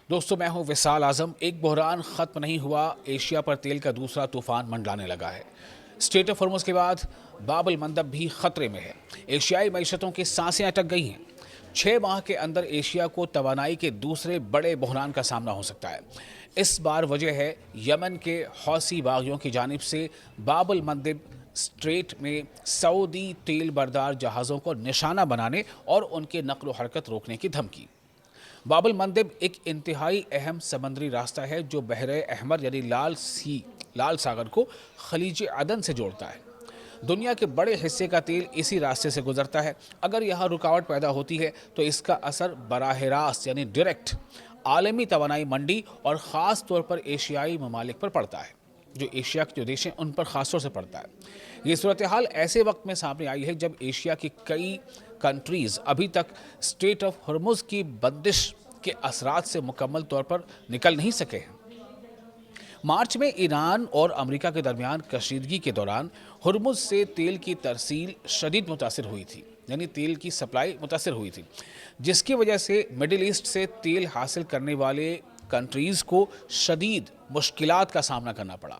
दोस्तों, मैं हूं विशाल आजम। एक बहरान ख़त्म नहीं हुआ, एशिया पर तेल का दूसरा तूफान मंडलाने लगा है। स्ट्रेट ऑफ हॉर्मुज़ के बाद बाब अल मंदब भी खतरे में है। एशियाई मईशतों की सांसें अटक गई हैं। 6 माह के अंदर एशिया को तवानाई के दूसरे बड़े बहरान का सामना हो सकता है। इस बार वजह है यमन के हौसी बागियों की जानिब से बाब अल मंदब स्ट्रेट में सऊदी तेल बरदार जहाज़ों को निशाना बनाने और उनके नक्ल हरकत रोकने की धमकी। बाब अल मंदब एक इंतहाई अहम समंदरी रास्ता है जो बहरे अहमर यानी लाल सागर को खलीज अदन से जोड़ता है। दुनिया के बड़े हिस्से का तेल इसी रास्ते से गुजरता है। अगर यहाँ रुकावट पैदा होती है तो इसका असर बराह रास्त यानी डायरेक्ट आलमी तवानाई मंडी और ख़ास तौर पर एशियाई ममालिक पर पड़ता है। जो एशिया के जो देश हैं उन पर ख़ास तौर से पड़ता है। ये सूरत हाल ऐसे वक्त में सामने आई है जब एशिया की कई कंट्रीज़ अभी तक स्ट्रेट ऑफ हॉर्मुज़ की बंदिश के असरात से मुकम्मल तौर पर निकल नहीं सके हैं। मार्च में ईरान और अमेरिका के दरमियान कशीदगी के दौरान हॉर्मुज़ से तेल की तरसील शदीद मुतासिर हुई थी, यानी तेल की सप्लाई मुतासिर हुई थी, जिसकी वजह से मिडिल ईस्ट से तेल हासिल करने वाले कंट्रीज़ को शदीद मुश्किलात का सामना करना पड़ा।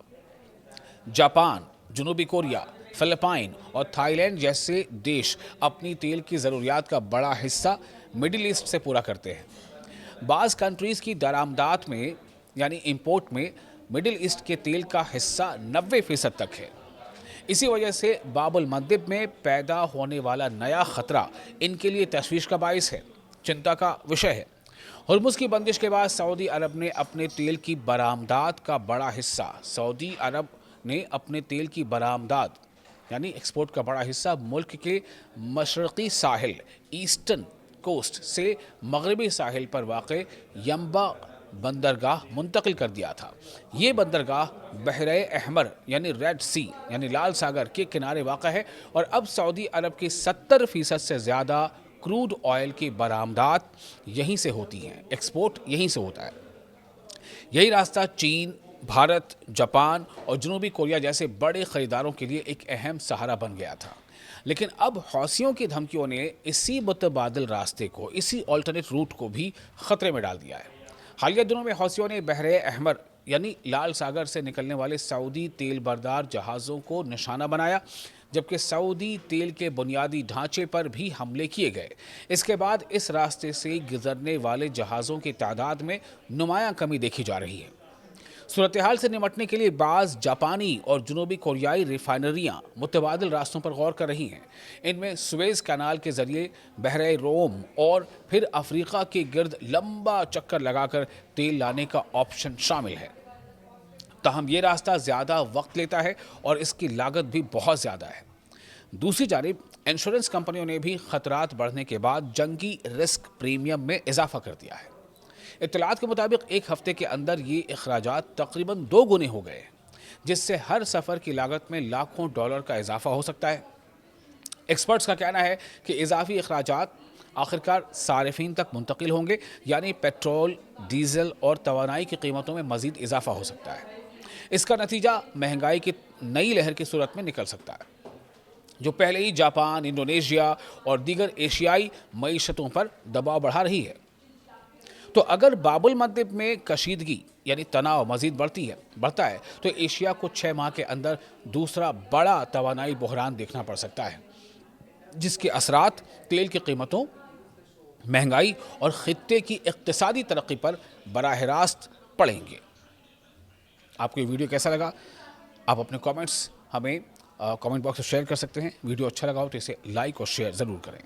जापान, जनूबी कोरिया, फिलिपाइन और थाईलैंड जैसे देश अपनी तेल की ज़रूरियात का बड़ा हिस्सा मिडिल ईस्ट से पूरा करते हैं। बाज़ कंट्रीज़ की दरामदात में यानी इंपोर्ट में मिडिल ईस्ट के तेल का हिस्सा 90% तक है। इसी वजह से बाब अल मंदब में पैदा होने वाला नया ख़तरा इनके लिए तशवीश का बाइस है, चिंता का विषय है। हॉर्मुज़ की बंदिश के बाद सऊदी अरब ने अपने तेल की बरामदात का बड़ा हिस्सा यानी एक्सपोर्ट का बड़ा हिस्सा मुल्क के मशरक़ी साहिल ईस्टर्न कोस्ट से मगरबी साहिल पर वाक़े यंबा बंदरगाह मुंतकिल कर दिया था। ये बंदरगाह बहरे अहमर यानी रेड सी यानी लाल सागर के किनारे वाक़ा है और अब सऊदी अरब की 70% से ज़्यादा क्रूड ऑयल की बरामदात यहीं से होती हैं, एक्सपोर्ट यहीं से होता है। यही रास्ता चीन, भारत, जापान और जनूबी कोरिया जैसे बड़े ख़रीदारों के लिए एक अहम सहारा बन गया था। लेकिन अब हौसियों की धमकियों ने इसी मुतबादिल रास्ते को, इसी ऑल्टरनेट रूट को भी ख़तरे में डाल दिया है। हालिया दिनों में हौसियों ने बहरे अहमर यानी लाल सागर से निकलने वाले सऊदी तेल बरदार जहाज़ों को निशाना बनाया, जबकि सऊदी तेल के बुनियादी ढांचे पर भी हमले किए गए। इसके बाद इस रास्ते से गुजरने वाले जहाज़ों की तादाद में नुमायां कमी देखी जा रही है। सूरत हाल से निमटने के लिए बाज़ जापानी और जनूबी कोरियाई रिफाइनरियाँ मुतबादिल रास्तों पर गौर कर रही हैं। इनमें सुएज़ कैनाल के ज़रिए बहरे रोम और फिर अफ्रीका के गिर्द लंबा चक्कर लगाकर तेल लाने का ऑप्शन शामिल है। ताहम ये रास्ता ज़्यादा वक्त लेता है और इसकी लागत भी बहुत ज़्यादा है। दूसरी जानिब इंश्योरेंस कंपनियों ने भी ख़तरात बढ़ने के बाद जंगी रिस्क प्रीमियम में इजाफा कर दिया है। इत्तलात के मुताबिक एक हफ्ते के अंदर ये अखराजात तकरीबन 2 गुने हो गए, जिससे हर सफ़र की लागत में लाखों डॉलर का इजाफा हो सकता है। एक्सपर्ट्स का कहना है कि इजाफी अखराजात आखिरकार सारिफीन तक मुंतकिल होंगे, यानी पेट्रोल, डीजल और तवानाई की कीमतों में मज़ीद इजाफा हो सकता है। इसका नतीजा महंगाई की नई लहर की सूरत में निकल सकता है, जो पहले ही जापान, इंडोनेशिया और दीगर एशियाई मईशतों पर दबाव बढ़ा रही है। तो अगर बाब अल मंदब में कशीदगी यानी तनाव मज़ीद बढ़ता है तो एशिया को 6 माह के अंदर दूसरा बड़ा तवानाई बहरान देखना पड़ सकता है, जिसके असरात तेल की कीमतों, महंगाई और खित्ते की इक़्तिसादी तरक्की पर बराह रास्त पड़ेंगे। आपको ये वीडियो कैसा लगा? आप अपने कमेंट्स हमें कमेंट बॉक्स में शेयर कर सकते हैं। वीडियो अच्छा लगा हो तो इसे लाइक और शेयर ज़रूर करें।